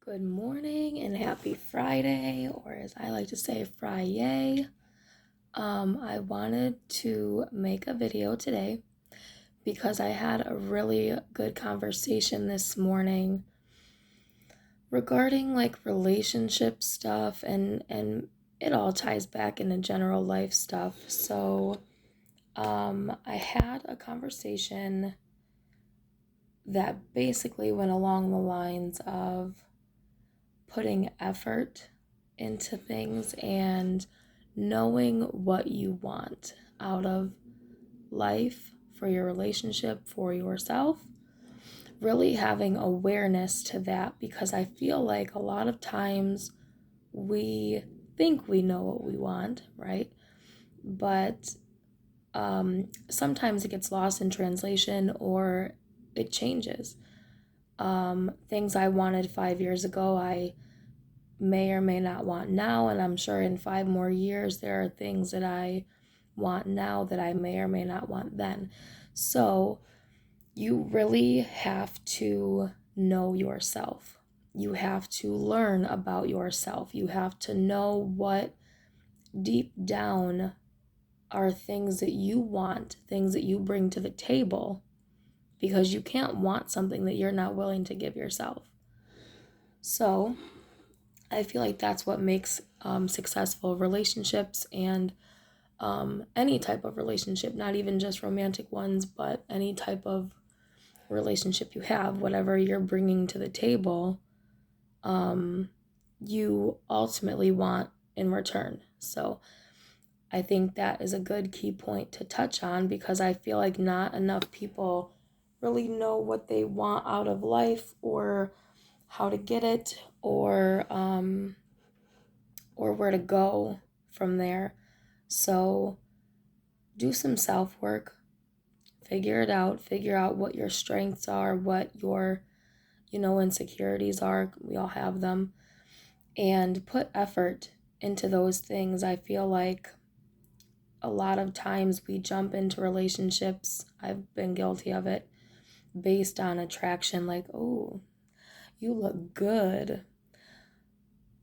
Good morning and happy Friday, or as I like to say, Fri-yay. I wanted to make a video today because I had a really good conversation this morning regarding like relationship stuff and it all ties back into general life stuff. I had a conversation that basically went along the lines of putting effort into things and knowing what you want out of life, for your relationship, for yourself. Really having awareness to that, because I feel like a lot of times we think we know what we want, right? But sometimes it gets lost in translation or it changes. Things I wanted 5 years ago, I may or may not want now, and I'm sure in 5 more years there are things that I want now that I may or may not want then. So you really have to know yourself. You have to learn about yourself. You have to know what deep down are things that you want, things that you bring to the table, because you can't want something that you're not willing to give yourself. So I feel like that's what makes successful relationships and any type of relationship, not even just romantic ones, but any type of relationship you have, whatever you're bringing to the table, you ultimately want in return. So I think that is a good key point to touch on, because I feel like not enough people really know what they want out of life, or how to get it, or where to go from there. So do some self work, figure it out, figure out what your strengths are, what your, insecurities are. We all have them. And put effort into those things. I feel like a lot of times we jump into relationships, I've been guilty of it, based on attraction, like, oh, you look good.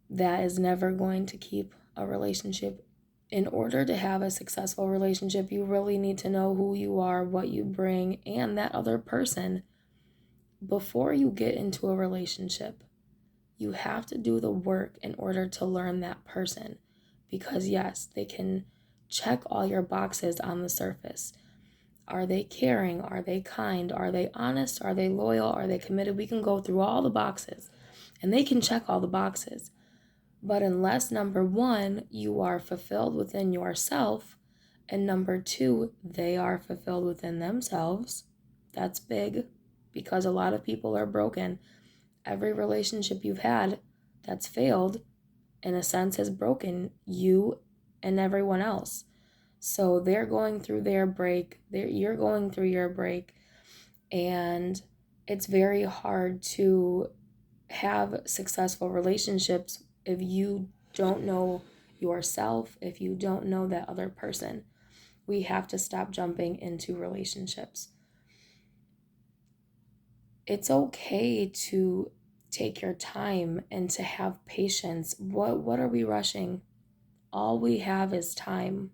That is never going to keep a relationship. In order to have a successful relationship, you really need to know who you are, what you bring, and that other person before you get into a relationship. You have to do the work in order to learn that person, because yes, they can check all your boxes on the surface. Are they caring? Are they kind? Are they honest? Are they loyal? Are they committed? We can go through all the boxes and they can check all the boxes. But unless, number one, you are fulfilled within yourself, and number two, they are fulfilled within themselves, that's big, because a lot of people are broken. Every relationship you've had that's failed, in a sense, has broken you and everyone else. So they're going through their break, you're going through your break, and it's very hard to have successful relationships if you don't know yourself, if you don't know that other person. We have to stop jumping into relationships. It's okay to take your time and to have patience. What are we rushing? All we have is time.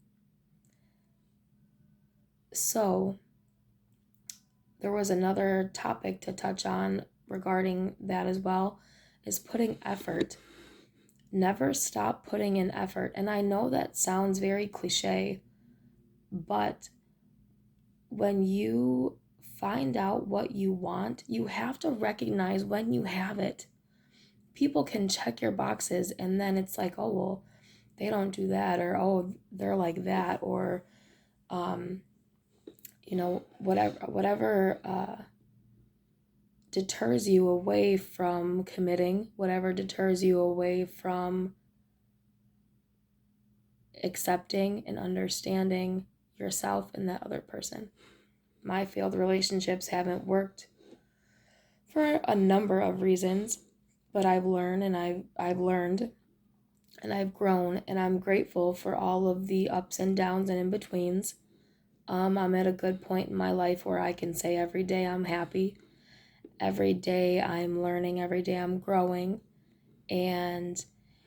So, there was another topic to touch on regarding that as well, is putting effort. Never stop putting in effort. And I know that sounds very cliche, but when you find out what you want, you have to recognize when you have it. People can check your boxes and then it's like, oh, well, they don't do that, or oh, they're like that, or whatever deters you away from committing, whatever deters you away from accepting and understanding yourself and that other person. My failed relationships haven't worked for a number of reasons, but I've learned and I've learned and I've grown, and I'm grateful for all of the ups and downs and in-betweens. I'm at a good point in my life where I can say every day I'm happy. Every day I'm learning, every day I'm growing. And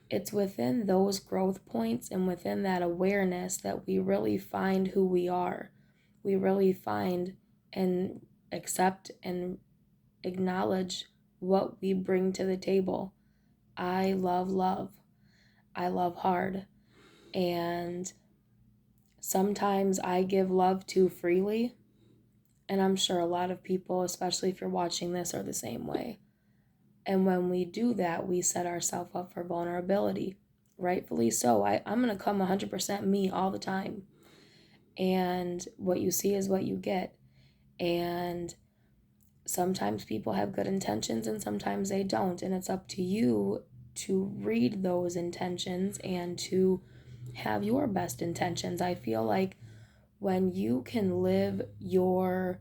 it's within those growth points and within that awareness that we really find who we are. We really find and accept and acknowledge what we bring to the table. I love love. I love hard. And sometimes I give love too freely. And I'm sure a lot of people, especially if you're watching this, are the same way. And when we do that, we set ourselves up for vulnerability. Rightfully so. I'm going to come 100% me all the time. And what you see is what you get. And sometimes people have good intentions and sometimes they don't. And it's up to you to read those intentions and to have your best intentions. I feel like when you can live your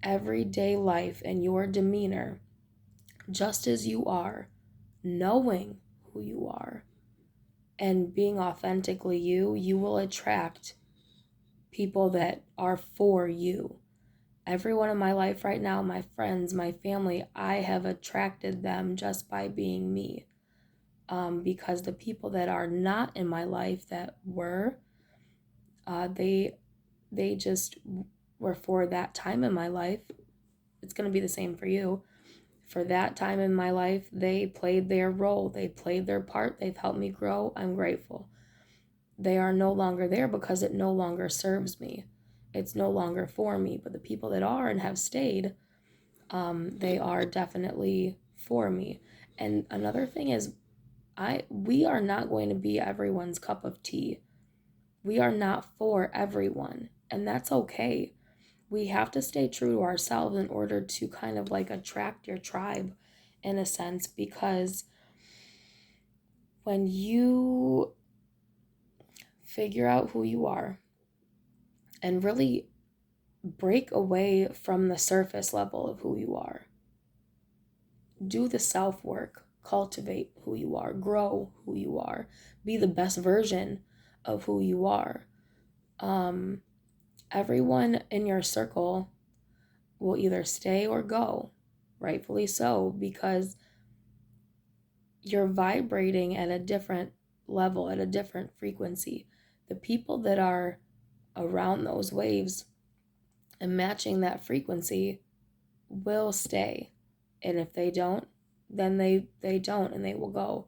everyday life and your demeanor just as you are, knowing who you are and being authentically you, you will attract people that are for you. Everyone in my life right now, my friends, my family, I have attracted them just by being me. Because the people that are not in my life that were, they just were for that time in my life. It's going to be the same for you. For that time in my life, they played their role. They played their part. They've helped me grow. I'm grateful. They are no longer there because it no longer serves me. It's no longer for me. But the people that are and have stayed, they are definitely for me. And another thing is, we are not going to be everyone's cup of tea. We are not for everyone, and that's okay. We have to stay true to ourselves in order to kind of like attract your tribe in a sense, because when you figure out who you are and really break away from the surface level of who you are, do the self work, cultivate who you are, grow who you are, be the best version of who you are. Everyone in your circle will either stay or go, rightfully so, because you're vibrating at a different level, at a different frequency. The people that are around those waves and matching that frequency will stay. And if they don't, then they don't and they will go.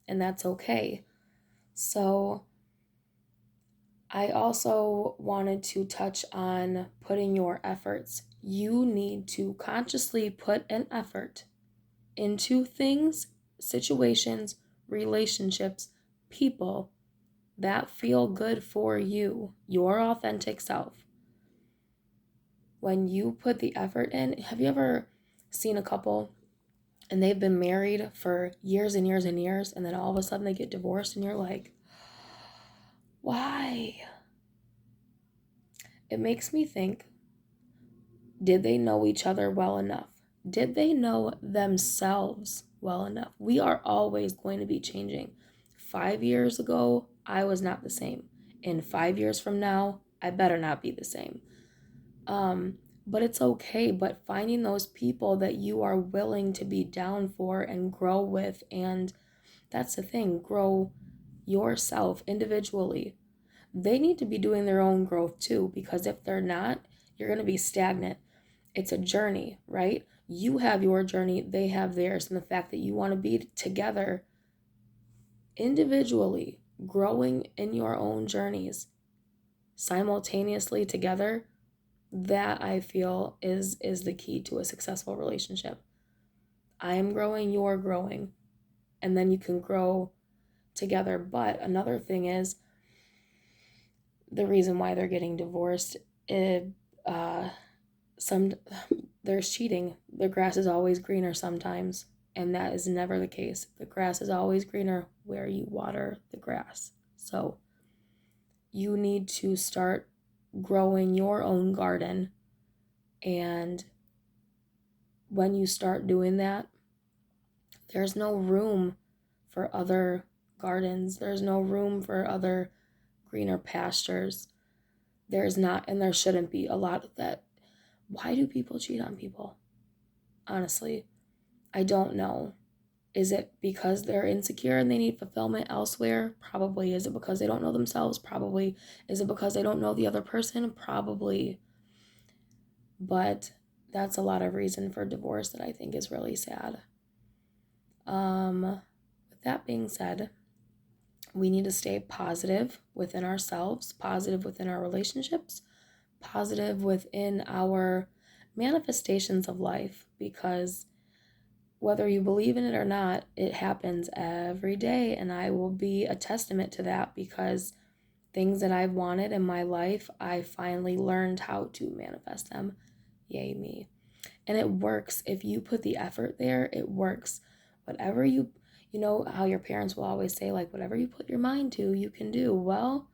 And that's okay. So I also wanted to touch on putting your efforts. You need to consciously put an effort into things, situations, relationships, people that feel good for you, your authentic self. When you put the effort in, have you ever seen a couple and they've been married for years and years and years, and then all of a sudden they get divorced and you're like, why? It makes me think, did they know each other well enough? Did they know themselves well enough? We are always going to be changing. 5 years ago, I was not the same. In 5 years from now, I better not be the same. But it's okay. But finding those people that you are willing to be down for and grow with, and that's the thing, grow yourself individually. They need to be doing their own growth too, because if they're not, you're going to be stagnant. It's a journey, right? You have your journey, they have theirs. And the fact that you want to be together individually, growing in your own journeys simultaneously together, that I feel is the key to a successful relationship. I am growing, you're growing, and then you can grow together. But another thing is, the reason why they're getting divorced, some there's cheating. The grass is always greener sometimes, and that is never the case. The grass is always greener where you water the grass. So you need to start growing your own garden, and when you start doing that, there's no room for other gardens. There's no room for other greener pastures. There's not, and there shouldn't be a lot of that. Why do people cheat on people? Honestly, I don't know. Is it because they're insecure and they need fulfillment elsewhere? Probably. Is it because they don't know themselves? Probably. Is it because they don't know the other person? Probably. But that's a lot of reason for divorce that I think is really sad. With that being said, we need to stay positive within ourselves, positive within our relationships, positive within our manifestations of life, because whether you believe in it or not, it happens every day. And I will be a testament to that, because things that I've wanted in my life, I finally learned how to manifest them. Yay me. And it works. If you put the effort there, it works. Whatever you know how your parents will always say, like, whatever you put your mind to, you can do. Well,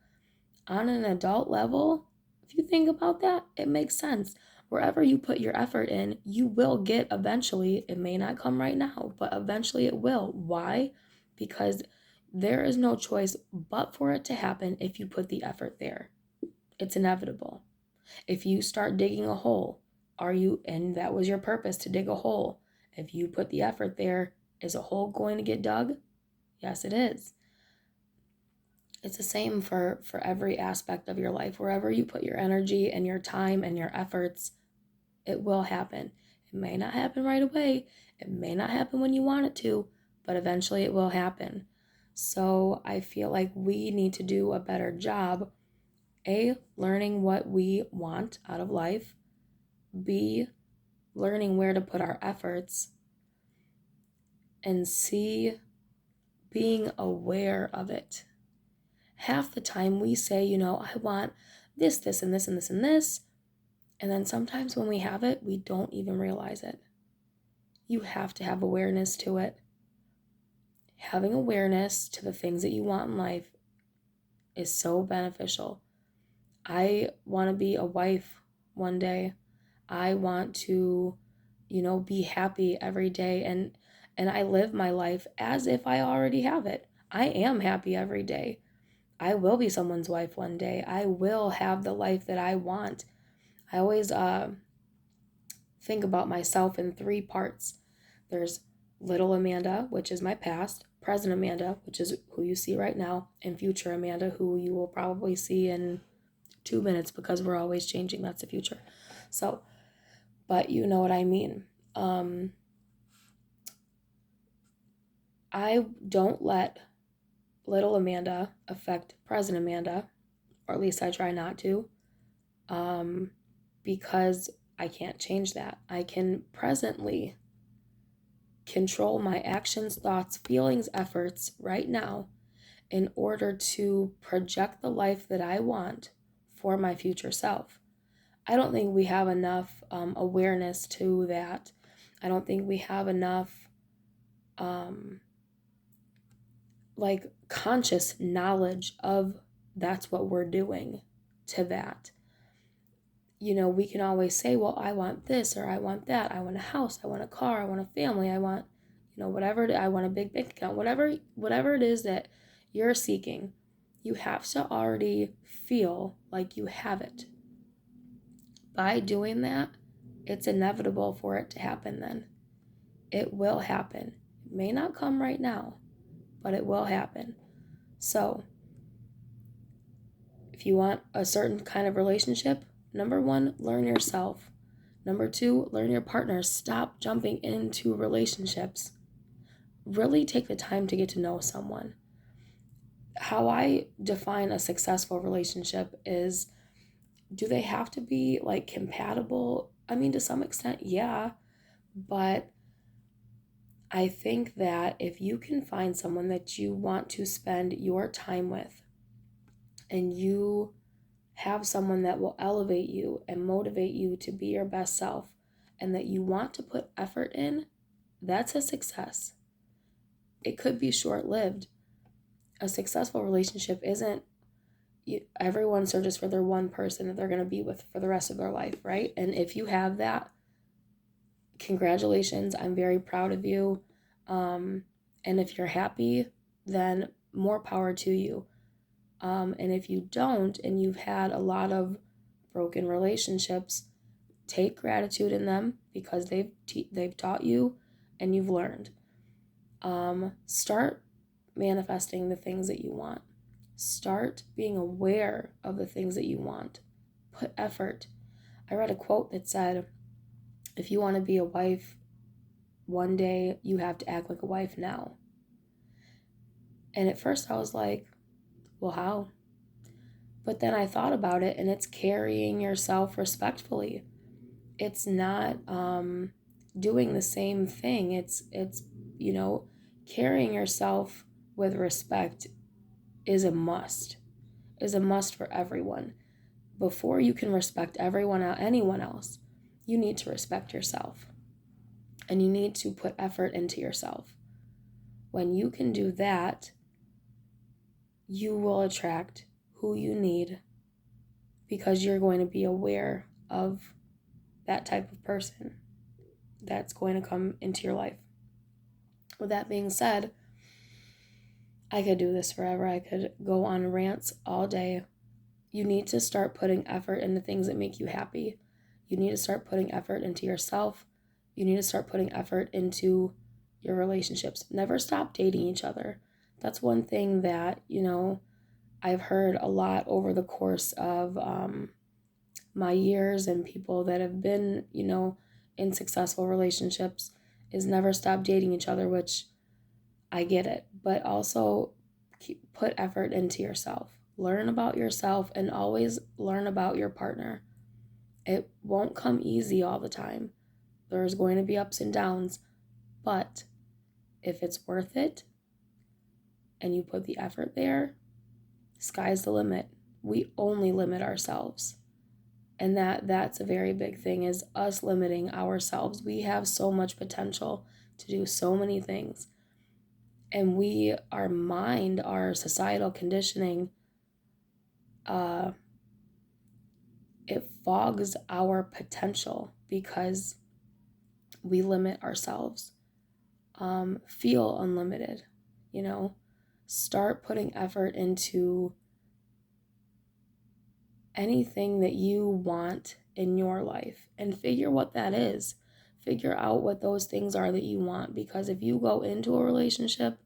on an adult level, if you think about that, it makes sense. Wherever you put your effort in, you will get eventually. It may not come right now, but eventually it will. Why? Because there is no choice but for it to happen if you put the effort there. It's inevitable. If you start digging a hole, and that was your purpose, to dig a hole. If you put the effort there, is a hole going to get dug? Yes, it is. It's the same for every aspect of your life. Wherever you put your energy and your time and your efforts, it will happen. It may not happen right away. It may not happen when you want it to, but eventually it will happen. So I feel like we need to do a better job, A, learning what we want out of life, B, learning where to put our efforts, and C, being aware of it. Half the time we say, I want this, this, and this, and this, and this. And then sometimes when we have it, we don't even realize it. You have to have awareness to it. Having awareness to the things that you want in life is so beneficial. I want to be a wife one day. I want to, be happy every day. And I live my life as if I already have it. I am happy every day. I will be someone's wife one day. I will have the life that I want. I always think about myself in 3 parts. There's little Amanda, which is my past, present Amanda, which is who you see right now, and future Amanda, who you will probably see in 2 minutes, because we're always changing. That's the future. So, but you know what I mean. I don't let little Amanda affect present Amanda, or at least I try not to, because I can't change that. I can presently control my actions, thoughts, feelings, efforts right now in order to project the life that I want for my future self. I don't think we have enough awareness to that. I don't think we have enough conscious knowledge of that's what we're doing to that. We can always say, well, I want this or I want that. I want a house, I want a car, I want a family, I want, whatever, I want a big bank account, whatever it is that you're seeking, you have to already feel like you have it. By doing that, it's inevitable for it to happen then. It will happen. It may not come right now, but it will happen. So, if you want a certain kind of relationship, number 1, learn yourself. Number 2, learn your partner. Stop jumping into relationships. Really take the time to get to know someone. How I define a successful relationship is, do they have to be compatible? I mean, to some extent, yeah. But I think that if you can find someone that you want to spend your time with, and you have someone that will elevate you and motivate you to be your best self, and that you want to put effort in, that's a success. It could be short-lived. A successful relationship isn't everyone searches for their one person that they're going to be with for the rest of their life, right? And if you have that, congratulations. I'm very proud of you. And if you're happy, then more power to you. And if you don't, and you've had a lot of broken relationships, take gratitude in them, because they've taught you and you've learned. Start manifesting the things that you want. Start being aware of the things that you want. Put effort. I read a quote that said, if you want to be a wife one day, you have to act like a wife now. And at first I was like, well, how? But then I thought about it, and it's carrying yourself respectfully. It's not doing the same thing. It's carrying yourself with respect is a must. Is a must for everyone. Before you can respect anyone else, you need to respect yourself. And you need to put effort into yourself. When you can do that, you will attract who you need, because you're going to be aware of that type of person that's going to come into your life. With that being said, I could do this forever. I could go on rants all day. You need to start putting effort into things that make you happy. You need to start putting effort into yourself. You need to start putting effort into your relationships. Never stop dating each other. That's one thing that, I've heard a lot over the course of my years, and people that have been, in successful relationships, is never stop dating each other, which I get it. But also put effort into yourself. Learn about yourself, and always learn about your partner. It won't come easy all the time. There's going to be ups and downs. But if it's worth it and you put the effort there, sky's the limit. We only limit ourselves. And that's a very big thing, is us limiting ourselves. We have so much potential to do so many things. And our mind, our societal conditioning, it fogs our potential because we limit ourselves. Feel unlimited, Start putting effort into anything that you want in your life, and figure what that is. Figure out what those things are that you want, because if you go into a relationship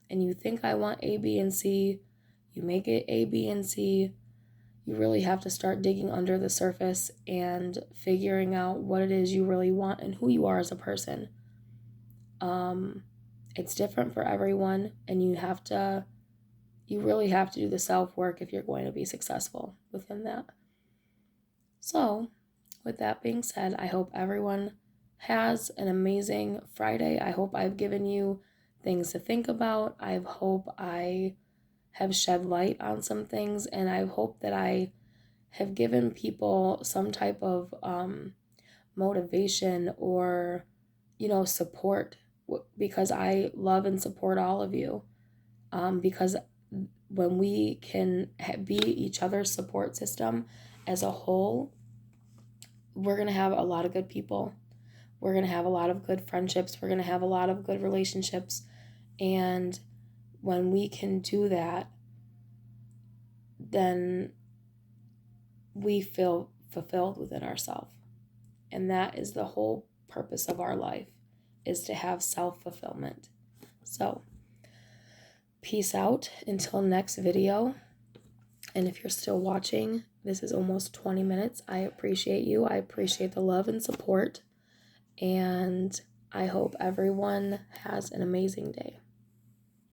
and you think I want A, B, and C, you make it A, B, and C. You really have to start digging under the surface and figuring out what it is you really want and who you are as a person. It's different for everyone, and you really have to do the self-work if you're going to be successful within that. So, with that being said, I hope everyone has an amazing Friday. I hope I've given you things to think about. I hope I have shed light on some things, and I hope that I have given people some type of motivation or, support, because I love and support all of you. Because when we can be each other's support system as a whole, we're going to have a lot of good people. We're going to have a lot of good friendships. We're going to have a lot of good relationships. And when we can do that, then we feel fulfilled within ourselves. And that is the whole purpose of our life, is to have self-fulfillment. So, peace out until next video. And if you're still watching, this is almost 20 minutes. I appreciate you. I appreciate the love and support. And I hope everyone has an amazing day.